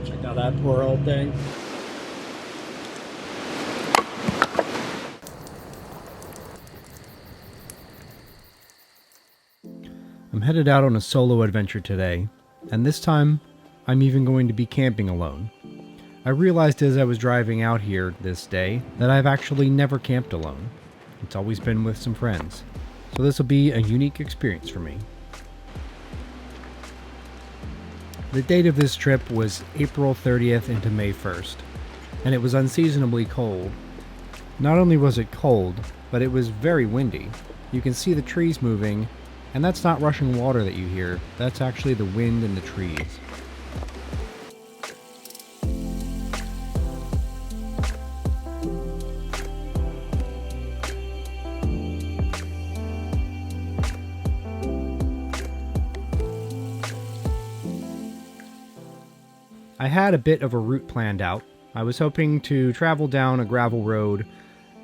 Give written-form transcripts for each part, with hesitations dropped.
Check out that poor old thing. I'm headed out on a solo adventure today, and this time I'm even going to be camping alone. I realized as I was driving out here this day that I've actually never camped alone. It's always been with some friends, so this will be a unique experience for me. The date of this trip was April 30th into May 1st, and it was unseasonably cold. Not only was it cold, but it was very windy. You can see the trees moving, and that's not rushing water that you hear, that's actually the wind in the trees. I had a bit of a route planned out. I was hoping to travel down a gravel road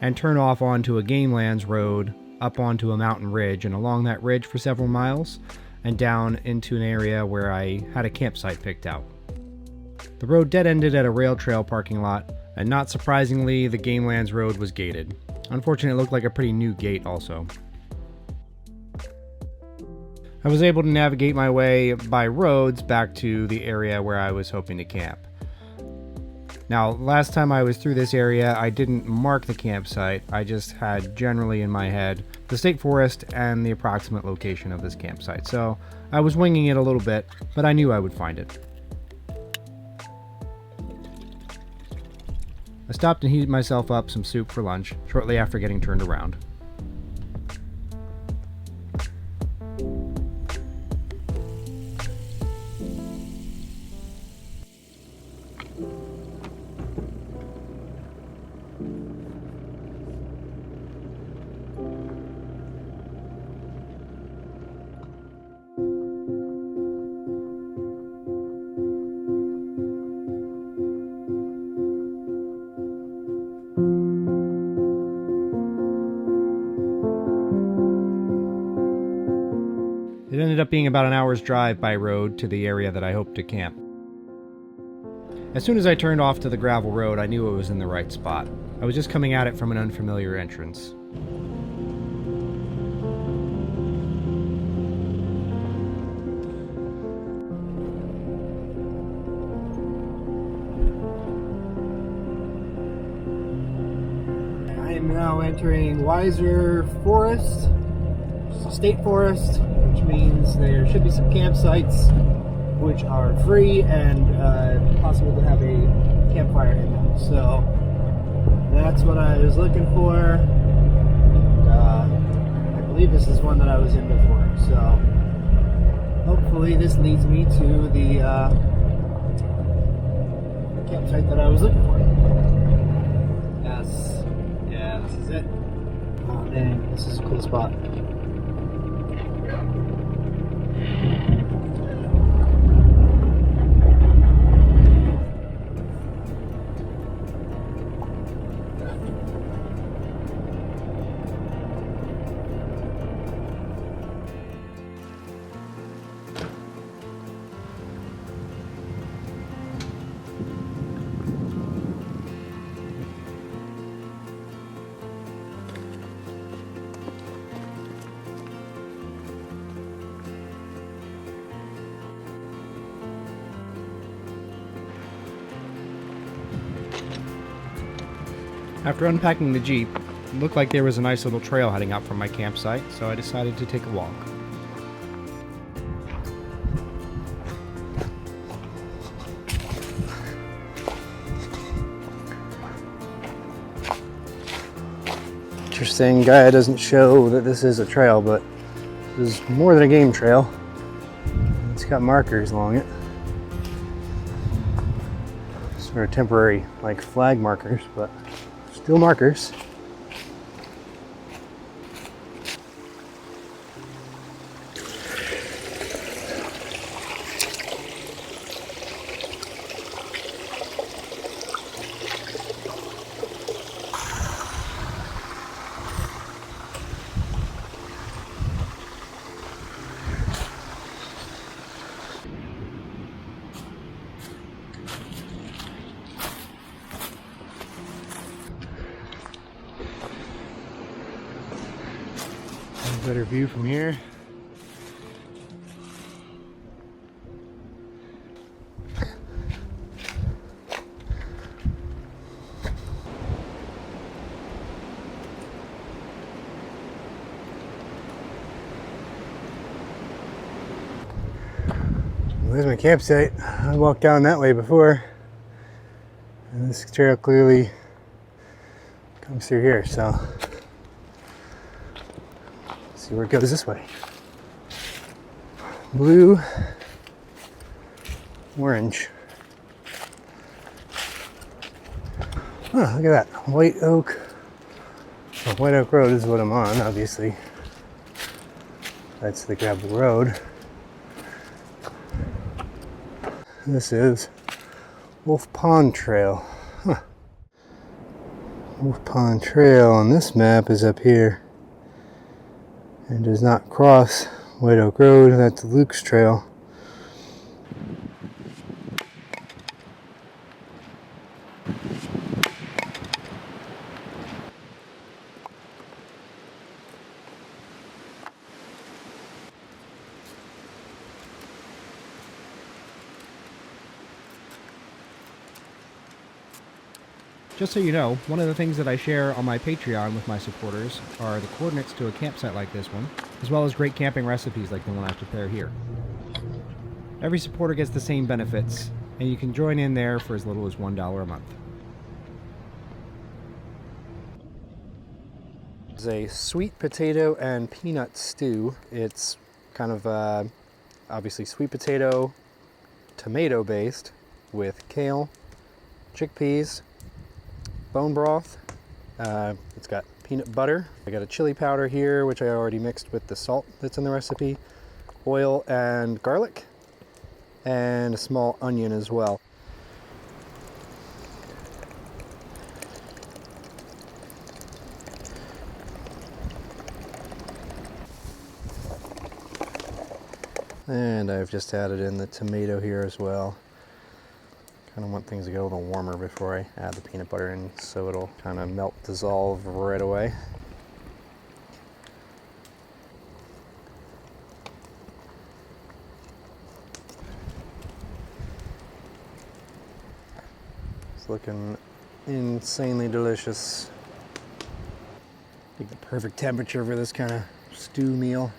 and turn off onto a gamelands road up onto a mountain ridge and along that ridge for several miles and down into an area where I had a campsite picked out. The road dead-ended at a rail trail parking lot, and not surprisingly, the gamelands road was gated. Unfortunately, it looked like a pretty new gate also. I was able to navigate my way by roads back to the area where I was hoping to camp. Now, last time I was through this area, I didn't mark the campsite. I just had generally in my head the state forest and the approximate location of this campsite. So I was winging it a little bit, but I knew I would find it. I stopped and heated myself up some soup for lunch shortly after getting turned around. It ended up being about an hour's drive by road to the area that I hoped to camp. As soon as I turned off to the gravel road, I knew it was in the right spot. I was just coming at it from an unfamiliar entrance. I am now entering Wiser Forest, state forest, which means there should be some campsites which are free and possible to have a campfire in them. So that's what I was looking for, and I believe this is one that I was in before. So hopefully this leads me to the campsite that I was looking for. Yes, yeah, this is it. Oh dang, this is a cool spot. After unpacking the Jeep, it looked like there was a nice little trail heading out from my campsite, so I decided to take a walk. Interesting, Gaia doesn't show that this is a trail, but this is more than a game trail. It's got markers along it. Sort of temporary, like flag markers, but still markers. Better view from here. There's my campsite. I walked down that way before, and this trail clearly comes through here, so let's see where it goes this way. Blue, orange. Oh, look at that. White Oak. Well, White Oak Road is what I'm on, obviously. That's the gravel road. This is Wolf Pond Trail. Huh. Wolf Pond Trail on this map is up here and does not cross White Oak Road. That's Luke's Trail. Just so you know, one of the things that I share on my Patreon with my supporters are the coordinates to a campsite like this one, as well as great camping recipes like the one I prepare here. Every supporter gets the same benefits, and you can join in there for as little as $1 a month. It's a sweet potato and peanut stew. It's kind of obviously sweet potato, tomato based with kale, chickpeas, bone broth. It's got peanut butter. I got a chili powder here, which I already mixed with the salt that's in the recipe, oil and garlic, and a small onion as well. And I've just added in the tomato here as well. Kind of want things to go a little warmer before I add the peanut butter in, so it'll kind of melt, dissolve right away. It's looking insanely delicious. I think the perfect temperature for this kind of stew meal.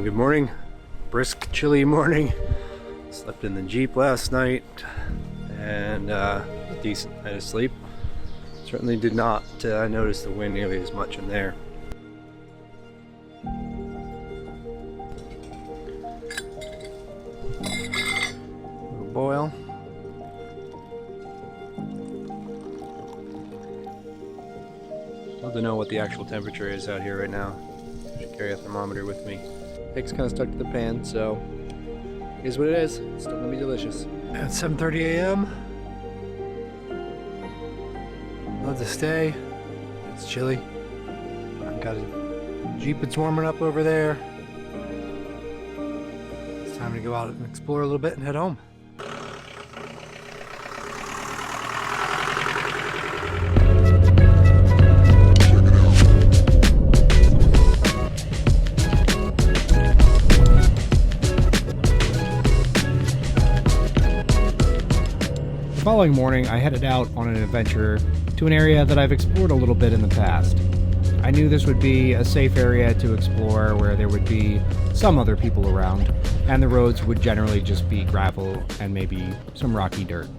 Good morning, brisk, chilly morning. Slept in the Jeep last night and decent night of sleep. Certainly did not notice the wind nearly as much in there. Little boil. Love to know what the actual temperature is out here right now. I should carry a thermometer with me. Eggs kind of stuck to the pan, so it is what it is. It's still gonna be delicious. At 7:30 a.m. Love to stay. It's chilly. I've got a Jeep. It's warming up over there. It's time to go out and explore a little bit and head home. The following morning, I headed out on an adventure to an area that I've explored a little bit in the past. I knew this would be a safe area to explore where there would be some other people around, and the roads would generally just be gravel and maybe some rocky dirt.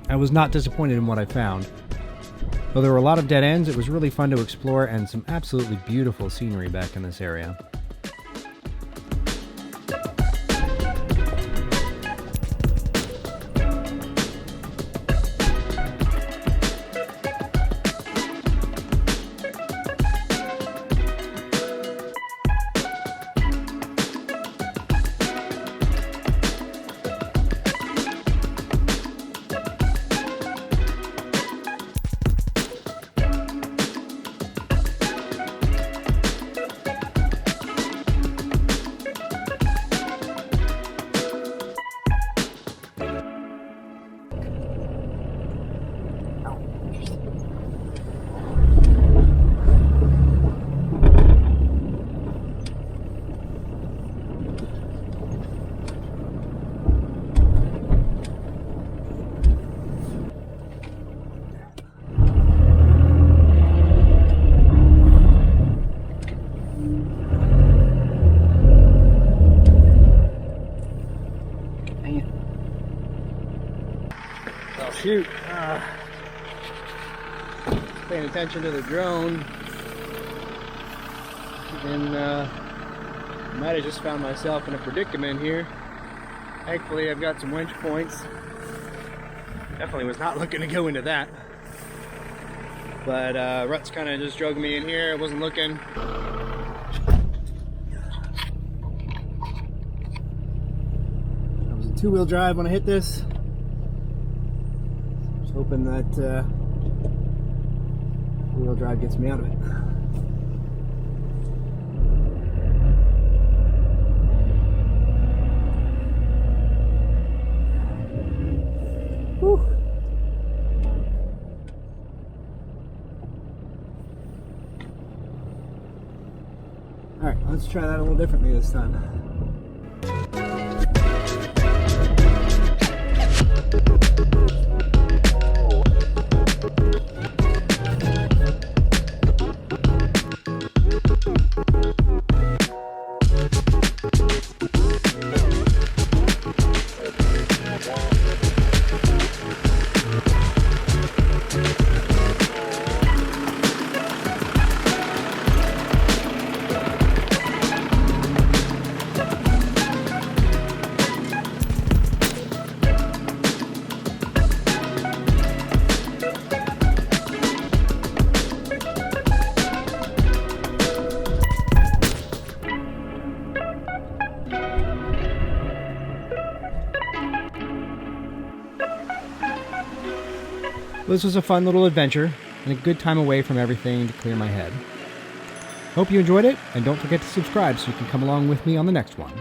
I was not disappointed in what I found. Though there were a lot of dead ends, it was really fun to explore and some absolutely beautiful scenery back in this area. Shoot. Paying attention to the drone, and might have just found myself in a predicament here. Thankfully, I've got some winch points. Definitely was not looking to go into that, but ruts kind of just drug me in here. I wasn't looking. That was a two-wheel drive when I hit this. Hoping that wheel drive gets me out of it. Whew. All right, let's try that a little differently this time. This was a fun little adventure and a good time away from everything to clear my head. Hope you enjoyed it, and don't forget to subscribe so you can come along with me on the next one.